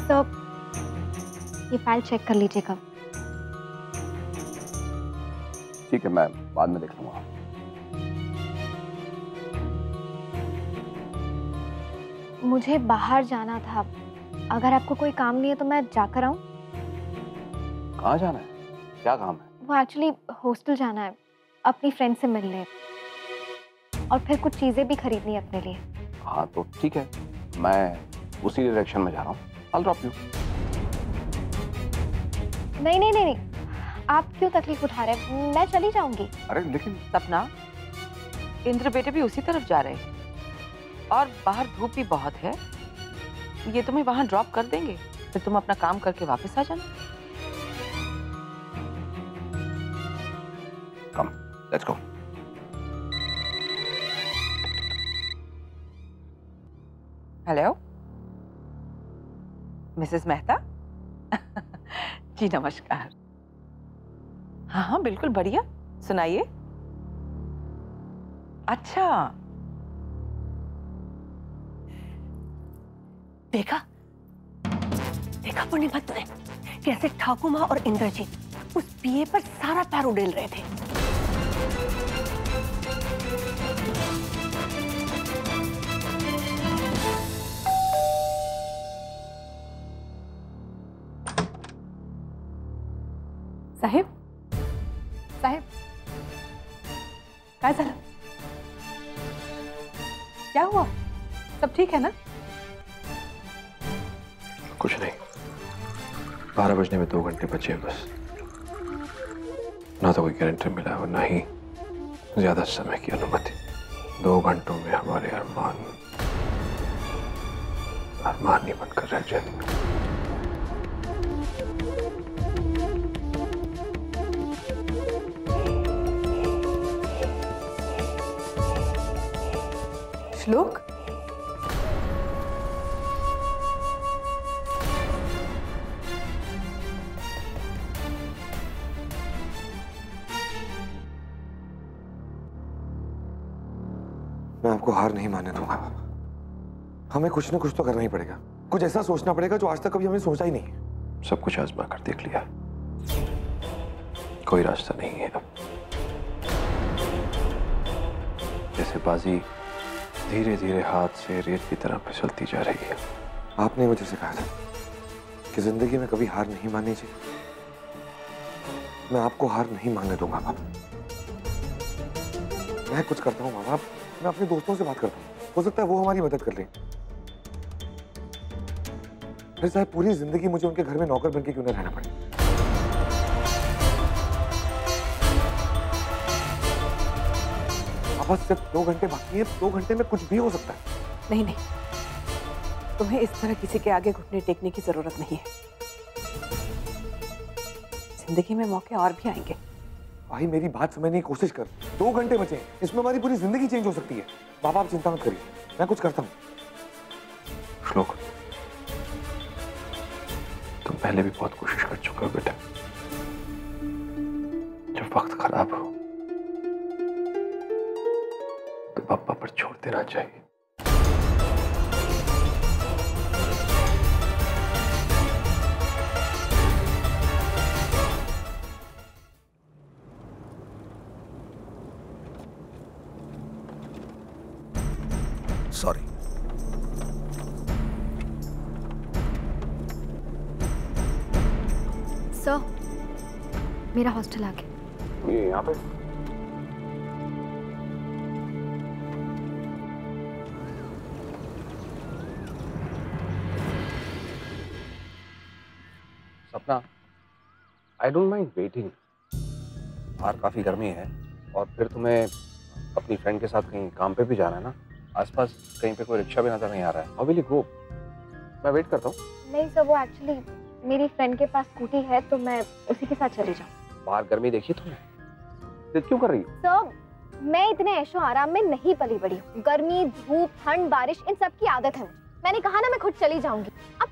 तो ये file check कर लीजिएगा। ठीक है, मैं बाद में देख लूंगा। मुझे बाहर जाना था, अगर आपको कोई काम नहीं है तो मैं जाकर आऊं? कहाँ जाना है? क्या काम है? वो एक्चुअली हॉस्टल जाना है, अपनी फ्रेंड से मिलने, और फिर कुछ चीजें भी खरीदनी है अपने लिए। हाँ तो ठीक है, मैं उसी डायरेक्शन में जा रहा हूँ। I'll drop you। नहीं नहीं नहीं नहीं, आप क्यों तकलीफ उठा रहे हैं? मैं चली जाऊंगी। अरे लेकिन सपना, इंद्र बेटे भी उसी तरफ जा रहे हैं और बाहर धूप भी बहुत है। ये तुम्हें वहां ड्रॉप कर देंगे, फिर तुम अपना काम करके वापस आ जाना। Come, let's go. Hello Mrs Mehta. जी नमस्कार। हाँ हाँ बिल्कुल बढ़िया, सुनाइए। अच्छा, देखा देखा पूर्णिमा तूने कैसे ठाकुर माँ और इंद्रजीत उस पीए पर सारा पैर उड़ेल रहे थे। साहेब, साहेब, काय झालं? क्या हुआ? सब ठीक है ना? कुछ नहीं, 12 बजने में 2 घंटे बचे हैं बस। ना तो कोई गारंटी मिला है और ना ही ज्यादा समय की अनुमति। 2 घंटों में हमारे अरमान ही बनकर रह जाएंगे। श्लोक, मैं आपको हार नहीं मानने दूंगा। हमें कुछ न कुछ तो करना ही पड़ेगा, कुछ ऐसा सोचना पड़ेगा जो आज तक कभी हमने सोचा ही नहीं। सब कुछ आजमा कर देख लिया, कोई रास्ता नहीं है अब। जैसे बाजी धीरे धीरे हाथ से रेत की तरह फिसलती जा रही है। आपने मुझे सिखाया था कि जिंदगी में कभी हार नहीं माननी चाहिए। मैं आपको हार नहीं मानने दूंगा बाबा। मैं कुछ करता हूँ बाबा, मैं अपने दोस्तों से बात करता हूँ, हो सकता है वो हमारी मदद कर लें। फिर चाहे पूरी जिंदगी मुझे उनके घर में नौकर बनके क्यों न रहना पड़े। अब सिर्फ 2 घंटे बाकी हैं, 2 घंटे में कुछ भी हो सकता है। नहीं नहीं, तुम्हें इस तरह किसी के आगे घुटने टेकने की जरूरत नहीं है। जिंदगी में मौके और भी आएंगे। भाई मेरी बात समझने की कोशिश कर, 2 घंटे बचे हैं, इसमें हमारी पूरी जिंदगी चेंज हो सकती है। बाबा आप चिंता मत करिए, मैं कुछ करता हूँ। श्लोक, तुम पहले भी बहुत कोशिश कर चुके हो बेटा। जब वक्त खराब हो तो पापा पर छोड़ देना चाहिए। सॉरी। सर, मेरा हॉस्टल आ गया। ये यहाँ पे? सपना, आई डोंट माइंड वेटिंग। बाहर काफी गर्मी है और फिर तुम्हें अपनी फ्रेंड के साथ कहीं काम पे भी जाना है ना। आसपास कहीं पे कोई रिक्शा भी नजर नहीं आ रहा है। How will you go? मैं वेट करता हूँ। नहीं सर, वो एक्चुअली मेरी फ्रेंड के पास स्कूटी है तो मैं उसी के साथ चली जाऊँ। बाहर गर्मी देखी तुमने? जिद क्यों कर रही हो? सर, मैं इतने ऐशो आराम में नहीं पली बड़ी हूँ। गर्मी, धूप, ठंड, बारिश, इन सब की आदत है मुझे। मैंने कहा ना मैं खुद चली जाऊंगी। अब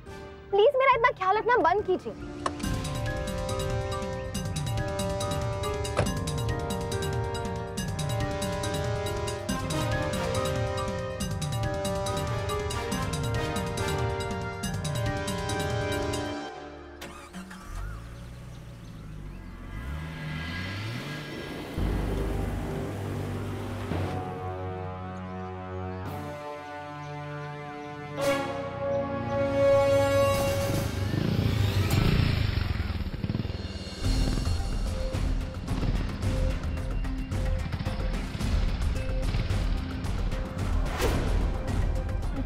प्लीज मेरा इतना ख्याल रखना बंद कीजिए।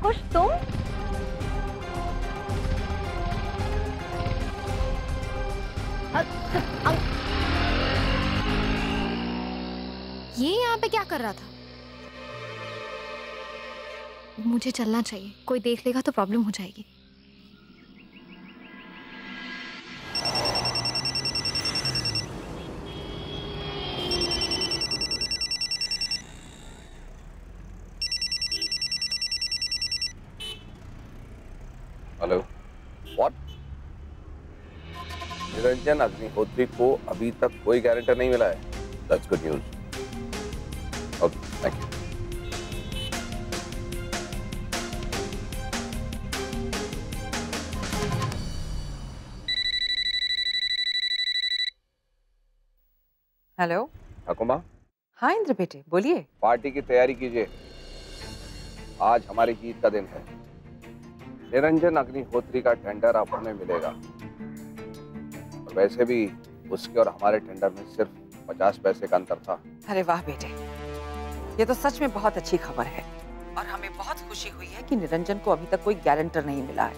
खुश तुम? ये यहाँ पे क्या कर रहा था? मुझे चलना चाहिए, कोई देख लेगा तो प्रॉब्लम हो जाएगी। Hello, what? निरंजन अग्निहोत्री को अभी तक कोई गारंटर नहीं मिला है। That's good news. Okay, thank you. Hello. ठाकुमा, हाँ इंद्र बेटे, बोलिए। पार्टी की तैयारी कीजिए, आज हमारी जीत का दिन है। निरंजन अग्निहोत्री का टेंडर अब हमें मिलेगा, और वैसे भी उसके और हमारे टेंडर में सिर्फ 50 पैसे का अंतर था। अरे वाह बेटे, ये तो सच में बहुत अच्छी खबर है और हमें बहुत खुशी हुई है कि निरंजन को अभी तक कोई गारंटर नहीं मिला है।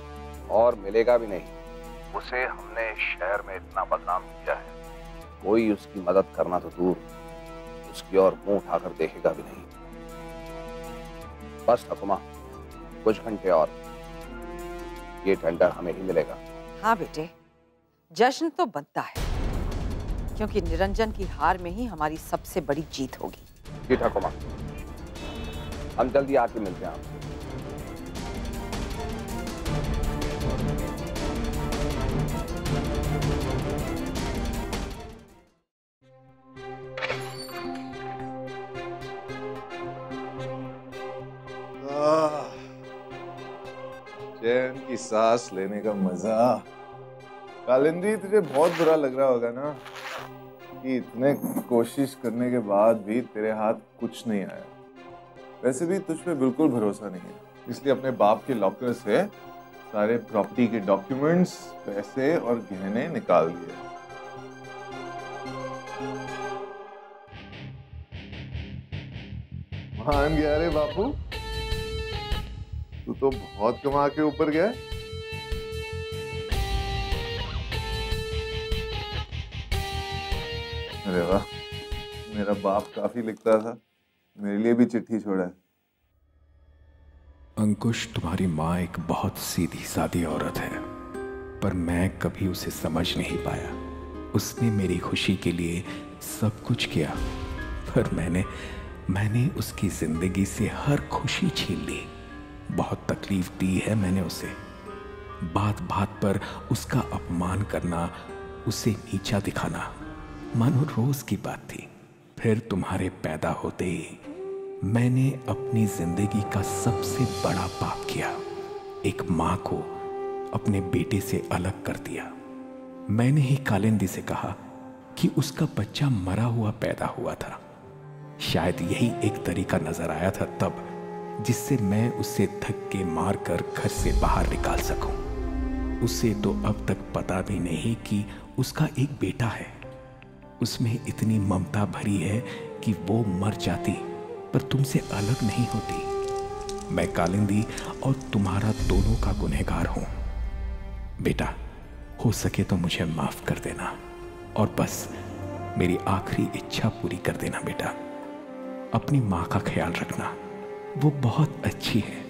और मिलेगा भी नहीं। उसे हमने शहर में इतना बदनाम किया है, कोई उसकी मदद करना तो दूर, उसकी ओर मुंह उठाकर देखेगा भी नहीं। बस ठाकुमा, कुछ घंटे और, ये टेंडर हमें ही मिलेगा। हाँ बेटे, जश्न तो बनता है, क्योंकि निरंजन की हार में ही हमारी सबसे बड़ी जीत होगी। जी ठाकुमा, हम जल्दी आके मिलते हैं आपसे। चैन की सांस लेने का मजा। कालिंदी, तुझे बहुत बुरा लग रहा होगा ना कि इतने कोशिश करने के बाद भी तेरे हाथ कुछ नहीं आया। वैसे भी तुझ पे बिल्कुल भरोसा नहीं है, इसलिए अपने बाप के लॉकर से सारे प्रॉपर्टी के डॉक्यूमेंट्स, पैसे और गहने निकाल दिए। मान गया रे बापू, तू तो बहुत कमा के ऊपर गया। अरे वाह, मेरा बाप काफी लिखता था, मेरे लिए भी चिट्ठी छोड़ा है। अंकुश, तुम्हारी माँ एक बहुत सीधी सादी औरत है, पर मैं कभी उसे समझ नहीं पाया। उसने मेरी खुशी के लिए सब कुछ किया, पर मैंने उसकी जिंदगी से हर खुशी छीन ली। बहुत तकलीफ दी है मैंने उसे। बात बात पर उसका अपमान करना, उसे नीचा दिखाना, मानो रोज की बात थी। फिर तुम्हारे पैदा होते ही मैंने अपनी जिंदगी का सबसे बड़ा पाप किया। एक माँ को अपने बेटे से अलग कर दिया। मैंने ही कालिंदी से कहा कि उसका बच्चा मरा हुआ पैदा हुआ था। शायद यही एक तरीका नजर आया था तब, जिससे मैं उसे धक्के मारकर घर से बाहर निकाल सकूं। उसे तो अब तक पता भी नहीं कि उसका एक बेटा है। उसमें इतनी ममता भरी है कि वो मर जाती पर तुमसे अलग नहीं होती। मैं कालिंदी और तुम्हारा दोनों का गुनहगार हूं। बेटा, हो सके तो मुझे माफ कर देना, और बस मेरी आखिरी इच्छा पूरी कर देना बेटा। अपनी माँ का ख्याल रखना, वो बहुत अच्छी है।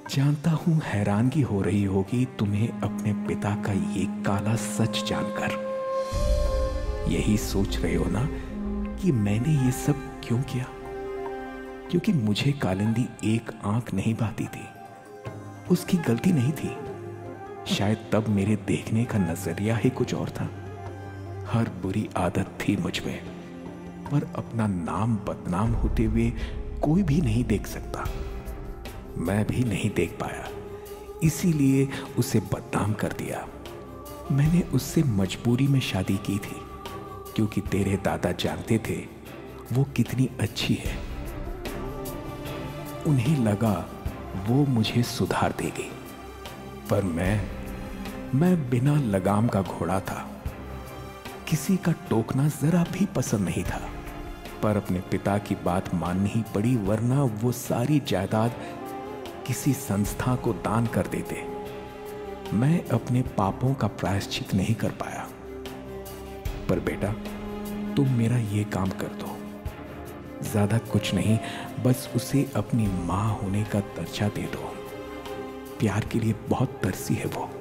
जानता हूं हैरानगी हो रही होगी तुम्हें अपने पिता का ये काला सच जानकर। यही सोच रहे हो ना कि मैंने ये सब क्यों किया? क्योंकि मुझे कालिंदी एक आंख नहीं भाती थी। उसकी गलती नहीं थी। शायद तब मेरे देखने का नजरिया ही कुछ और था। हर बुरी आदत थी मुझ में, पर अपना नाम बदनाम होते हुए कोई भी नहीं देख सकता। मैं भी नहीं देख पाया, इसीलिए उसे बदनाम कर दिया। मैंने उससे मजबूरी में शादी की थी, क्योंकि तेरे दादा जानते थे वो कितनी अच्छी है। उन्हें लगा वो मुझे सुधार देगी, पर मैं बिना लगाम का घोड़ा था। किसी का टोकना जरा भी पसंद नहीं था, पर अपने पिता की बात माननी ही पड़ी, वरना वो सारी जायदाद किसी संस्था को दान कर देते। मैं अपने पापों का प्रायश्चित नहीं कर पाया। पर बेटा, तुम मेरा ये काम कर दो। ज्यादा कुछ नहीं, बस उसे अपनी माँ होने का दर्जा दे दो। प्यार के लिए बहुत तरसी है वो।